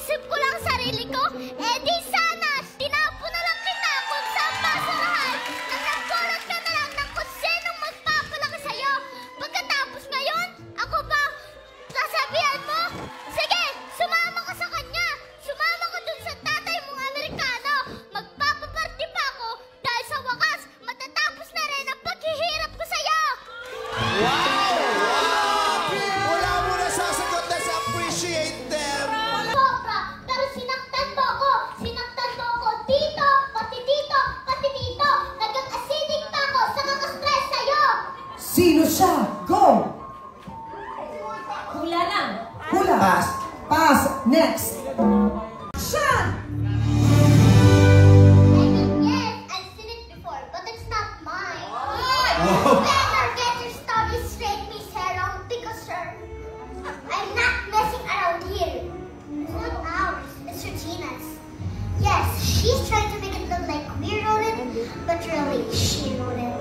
naisip ko lang sarili ko, eh di sana, tinapo na lang kita kung saan basurahan. Nang nagkulat ka na lang ng kung sinong magpapalaki sa'yo. Pagkatapos ngayon, ako ba sasabihan mo? Sige, sumama ka sa kanya. Sumama ka dun sa tatay mong Amerikano. Magpapaparty pa ako dahil sa wakas, matatapos na rin ang paghihirap ko sa'yo. Wow! Wala mo na sasagot na sa appreciate them! Sobra, pero sinaktan mo ako. Sinaktan mo ako dito, pati dito, pati dito. Nagkakasinig pa ako sa kakastress sa'yo. Sino siya? Go! Hula lang. Hula. Pass. Pass. Next. Siya! I mean, yes, I've seen it before, but it's not mine. You better get your story straight, Miss Heron, because I'm not messing around here. It's not ours, it's Regina's. Yes, she's trying to make it look like we wrote it, but really, she wrote it.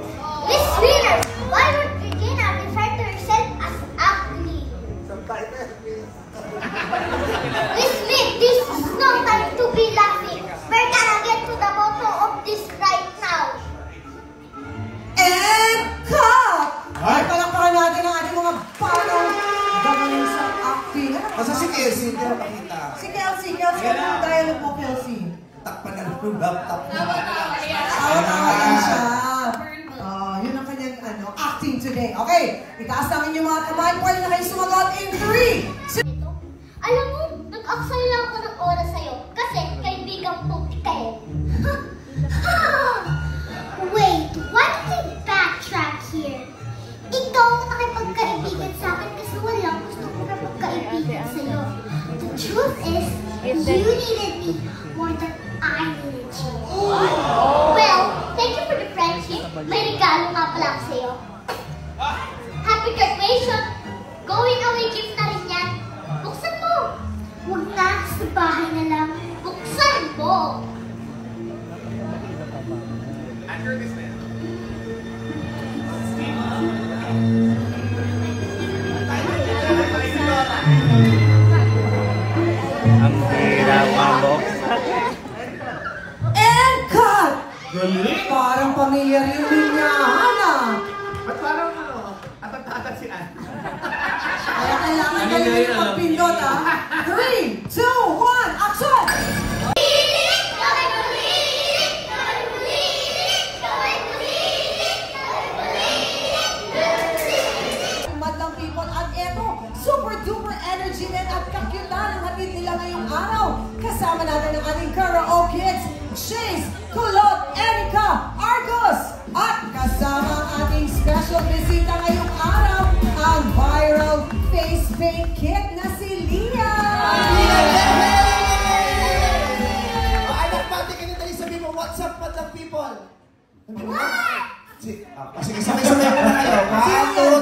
Miss Wheeler, why would Regina refer to herself as ugly? Miss Smith, this is no time to be laughing. We're gonna get to the bottom of this right now. And cut! Ay, palakpakan natin ang ating mga parang gagaling sa acting. Basta si Kelsey, hindi na pakita. Si Kelsey, ano yung dialogue mo, Kelsey? Takpan na lang yung laptop niya. Tawa-tawa siya. Yun ang kanyang acting today. Okay, itaas namin yung mga kamay. Pwede na kayo sumagot in 3, 2... Alam mo, nag-aksaya lang ako ng oras sa'yo kasi kaibigang puti kayo. Wait, why did we backtrack here? Ikaw ang nakipagkaibigan sa akin kasi walang gusto ko na magkaibigan sa'yo. The truth is, you needed me more than I needed you. Well, thank you for the friendship. May regalo nga pala ako sa'yo. Happy graduation! Going away gift na rin yan. Buksan mo! Huwag na, sa bahay na lang. Buksan mo! Ang hirap mabuksan. And cut! Parang pamilya rin niya, Hana. Ba't parang atat-atat si Ann? Kaya kailangan galing yung pagpindot, ha? 3, 2, 1, action! Madlang people at eto, super duper energy din at kakyutan ang hatid nila ngayong araw. Kasama natin ang ating karaoke kids, Chase, Kulot, Erika, Argos, at kasama ang ating special bisita ngayong araw, ang viral face paint kit na si Lia! Anak, pati ka nito, sabihin mo, what's up, madlang people? Sige, sabay-sabay mo na kayo.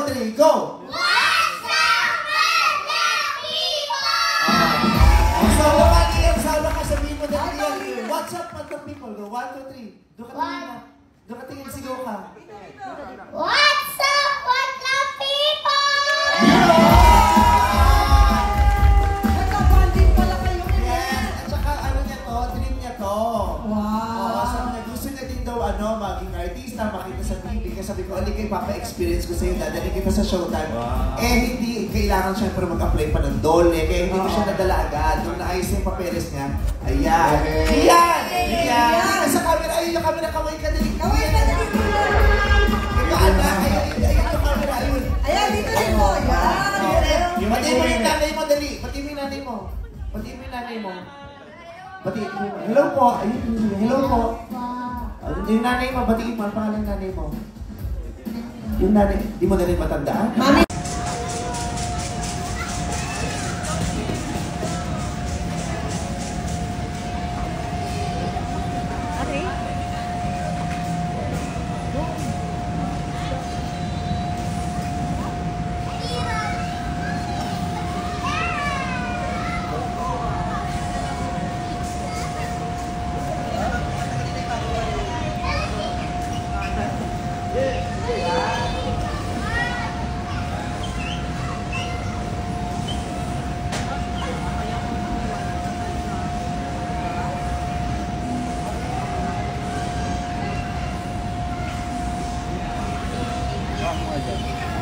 1, 2, 3, go! What's up, madlang people? So, pati yung sama ka, sabihin mo dali yan. What's up, madlang people? Go, 1, 2, 3. Doon ka tingin na. Doon ka tingin, sigaw ka. What's up, madlang people? Nagkabanding pala kayo. Yes, at saka ano niya to, dream niya to. Wow! Sabi niya, gusto niya din daw maging artista, makita sa TV. Kaya sabi ko, alin kayo, papa-experience ko sa'yo, dadali kita sa Showtime. Hindi kailangan syempre mag-apply pa ng dole, kaya hindi ko siya nadala agad. Nung naayos yung papeles niya, ayan! Ayan! Sa camera, ayun yung camera, kaway ka dali. Kaway ka dali. Ito, anak, ayun yung camera, ayun. Ayan, dito din po. Ayan! Pati mo yung nanay mo, dali. Pati mo yung nanay mo. Hello po. Ayun, hello po. Yung nanay mo, batiin mo. Ang pangalan ng nanay mo? Yung nanay, di mo na rin matandaan? Mami! ako dyan.